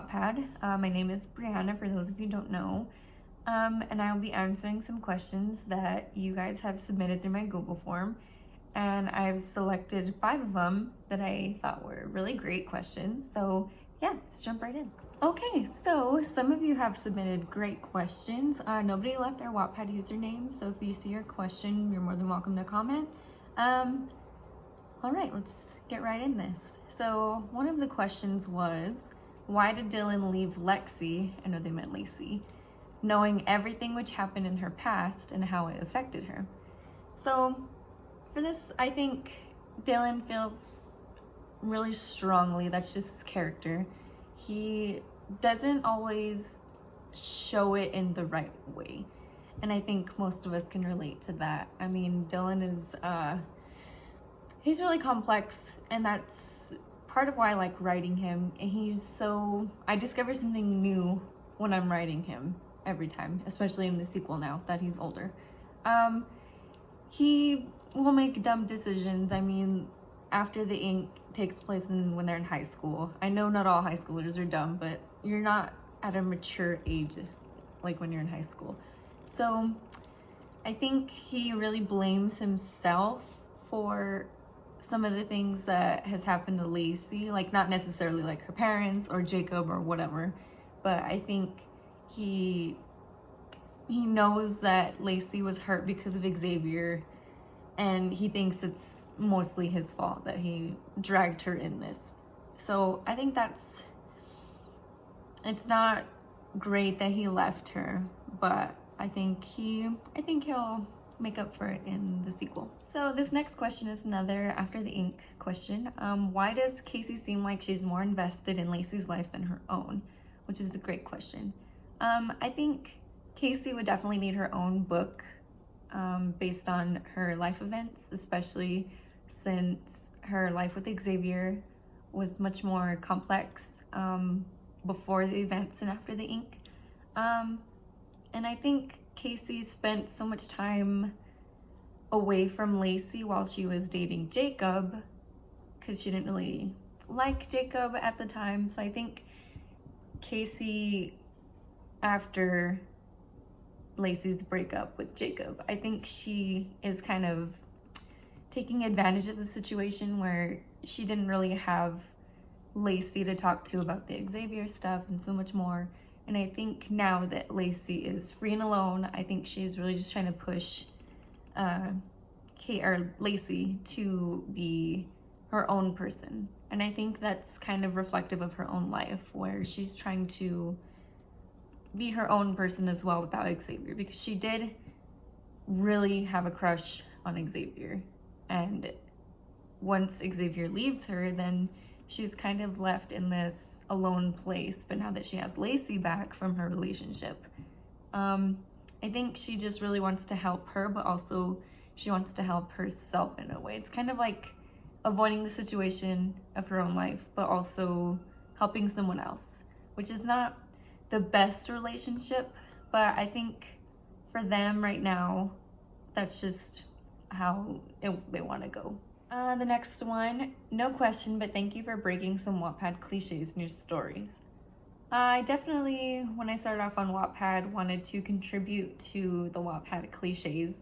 Wattpad. My name is Brianna, for those of you who don't know. And I'll be answering some questions that you guys have submitted through my Google form. And I've selected 5 of them that I thought were really great questions. So yeah, let's jump right in. Okay, so some of you have submitted great questions. Nobody left their Wattpad username, so if you see your question, you're more than welcome to comment. All right, let's get right in this. So one of the questions was, why did Dylan leave Lexi, I know they meant Lacey, knowing everything which happened in her past and how it affected her? So for this, I think Dylan feels really strongly, that's just his character. He doesn't always show it in the right way. And I think most of us can relate to that. I mean, Dylan is, he's really complex, and that's part of why I like writing him. And I discover something new when I'm writing him every time, especially in the sequel now that he's older. He will make dumb decisions. I mean, after the ink takes place when they're in high school. I know not all high schoolers are dumb, but you're not at a mature age like when you're in high school. So I think he really blames himself for some of the things that has happened to Lacey, like not necessarily like her parents or Jacob or whatever, but I think he knows that Lacey was hurt because of Xavier, and he thinks it's mostly his fault that he dragged her in this. So I think it's not great that he left her, but I think he'll make up for it in the sequel. So this next question is another after the ink question. Why does Casey seem like she's more invested in Lacey's life than her own? Which is a great question. I think Casey would definitely need her own book based on her life events, especially since her life with Xavier was much more complex before the events and after the ink. And I think Casey spent so much time away from Lacey while she was dating Jacob because she didn't really like Jacob at the time. So I think Casey, after Lacey's breakup with Jacob, I think she is kind of taking advantage of the situation where she didn't really have Lacey to talk to about the Xavier stuff and so much more. And I think now that Lacey is free and alone, I think she's really just trying to push Lacey to be her own person. And I think that's kind of reflective of her own life, where she's trying to be her own person as well without Xavier, because she did really have a crush on Xavier. And once Xavier leaves her, then she's kind of left in this alone place. But now that she has Lacey back from her relationship, I think she just really wants to help her, but also she wants to help herself in a way. It's kind of like avoiding the situation of her own life, but also helping someone else, which is not the best relationship, but I think for them right now, that's just how they want to go. The next one, no question, but thank you for breaking some Wattpad cliches in your stories. I definitely, when I started off on Wattpad, wanted to contribute to the Wattpad cliches.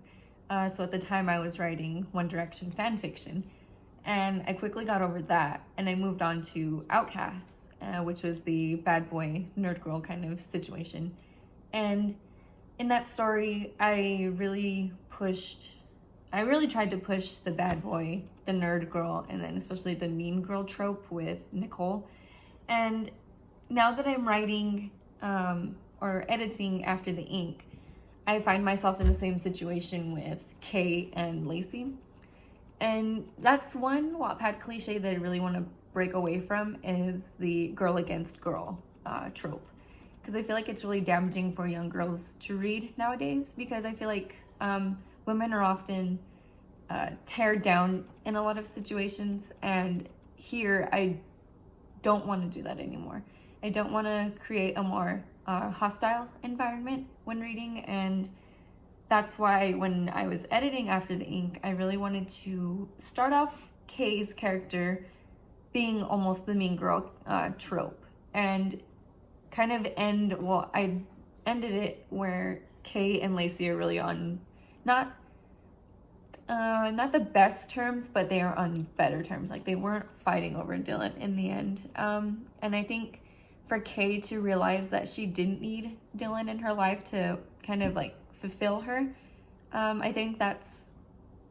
So at the time I was writing One Direction fan fiction, and I quickly got over that, and I moved on to Outcasts, which was the bad boy, nerd girl kind of situation. And in that story, I really tried to push the bad boy, the nerd girl, and then especially the mean girl trope with Nicole. And now that I'm writing or editing after the ink, I find myself in the same situation with Kay and Lacey. And that's one Wattpad cliche that I really want to break away from, is the girl against girl trope. Because I feel like it's really damaging for young girls to read nowadays, because I feel like women are often teared down in a lot of situations, and here I don't want to do that anymore. I don't want to create a more hostile environment when reading, and that's why when I was editing after the ink, I really wanted to start off Kay's character being almost the mean girl trope, and kind of end, well, I ended it where Kay and Lacey are really on not not the best terms, but they are on better terms. Like, they weren't fighting over Dylan in the end. And I think for Kay to realize that she didn't need Dylan in her life to kind of like fulfill her, I think that's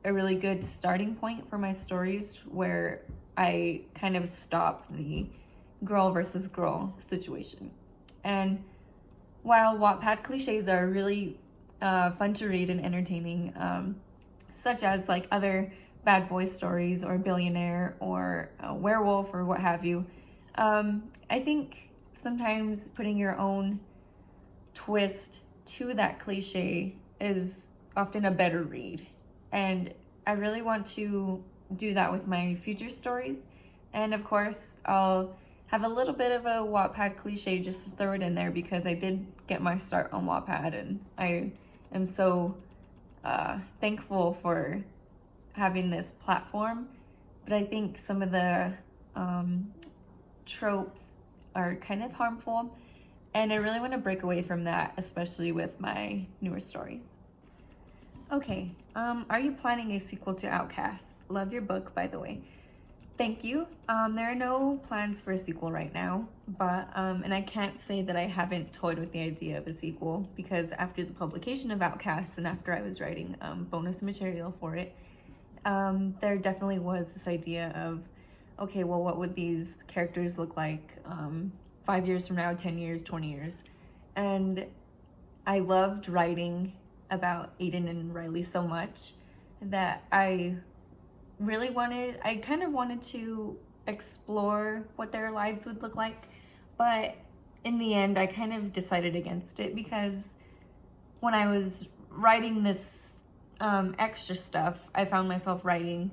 a really good starting point for my stories, where I kind of stop the girl versus girl situation. And while Wattpad cliches are really fun to read and entertaining, such as like other bad boy stories or billionaire or a werewolf or what have you, I think sometimes putting your own twist to that cliche is often a better read. And I really want to do that with my future stories. And of course, I'll have a little bit of a Wattpad cliche just to throw it in there, because I did get my start on Wattpad, and I am so thankful for having this platform. But I think some of the tropes are kind of harmful, and I really want to break away from that, especially with my newer stories. Okay, are you planning a sequel to Outcast? Love your book, by the way. Thank you. There are no plans for a sequel right now, but and I can't say that I haven't toyed with the idea of a sequel, because after the publication of Outcast and after I was writing bonus material for it, there definitely was this idea of, okay, well, what would these characters look like 5 years from now, 10 years, 20 years? And I loved writing about Aiden and Riley so much that I kind of wanted to explore what their lives would look like. But in the end, I kind of decided against it, because when I was writing this extra stuff, I found myself writing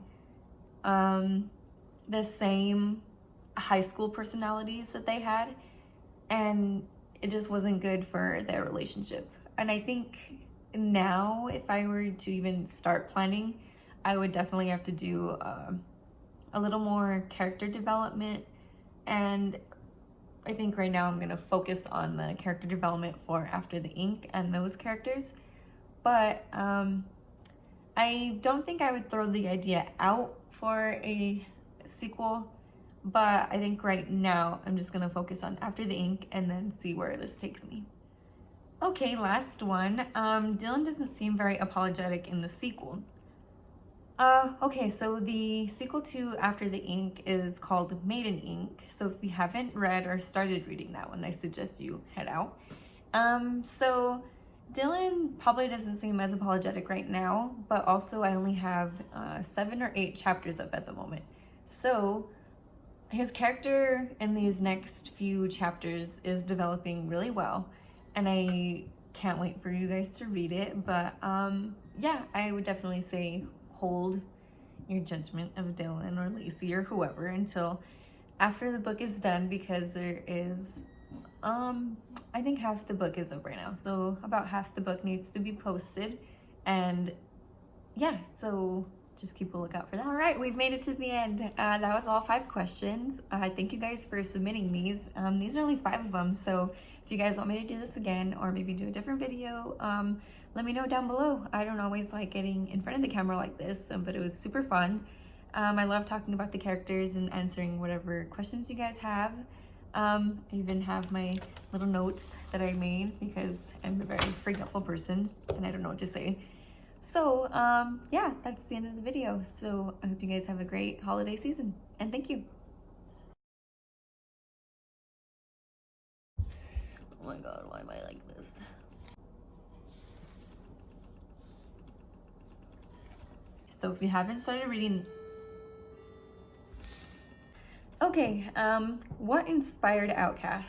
the same high school personalities that they had, and it just wasn't good for their relationship. And I think now, if I were to even start planning, I would definitely have to do a little more character development. And I think right now I'm going to focus on the character development for After the Ink and those characters. But I don't think I would throw the idea out for a sequel. But I think right now I'm just going to focus on After the Ink and then see where this takes me. Okay, last one. Dylan doesn't seem very apologetic in the sequel. Okay, so the sequel to After the Ink is called Made in Ink. So if you haven't read or started reading that one, I suggest you head out. So Dylan probably doesn't seem as apologetic right now, but also I only have 7 or 8 chapters up at the moment. So his character in these next few chapters is developing really well, and I can't wait for you guys to read it. But yeah, I would definitely say hold your judgment of Dylan or Lacey or whoever until after the book is done, because there is I think half the book is up right now, so about half the book needs to be posted. And yeah, so just keep a lookout for that. All right, we've made it to the end. That was all 5 questions. Thank you guys for submitting these. These are only 5 of them, so if you guys want me to do this again or maybe do a different video, let me know down below. I don't always like getting in front of the camera like this, but it was super fun. I love talking about the characters and answering whatever questions you guys have. I even have my little notes that I made, because I'm a very forgetful person and I don't know what to say. So yeah, that's the end of the video. So I hope you guys have a great holiday season, and thank you. Oh my god, why am I like this? So if you haven't started reading... Okay, what inspired Outcast?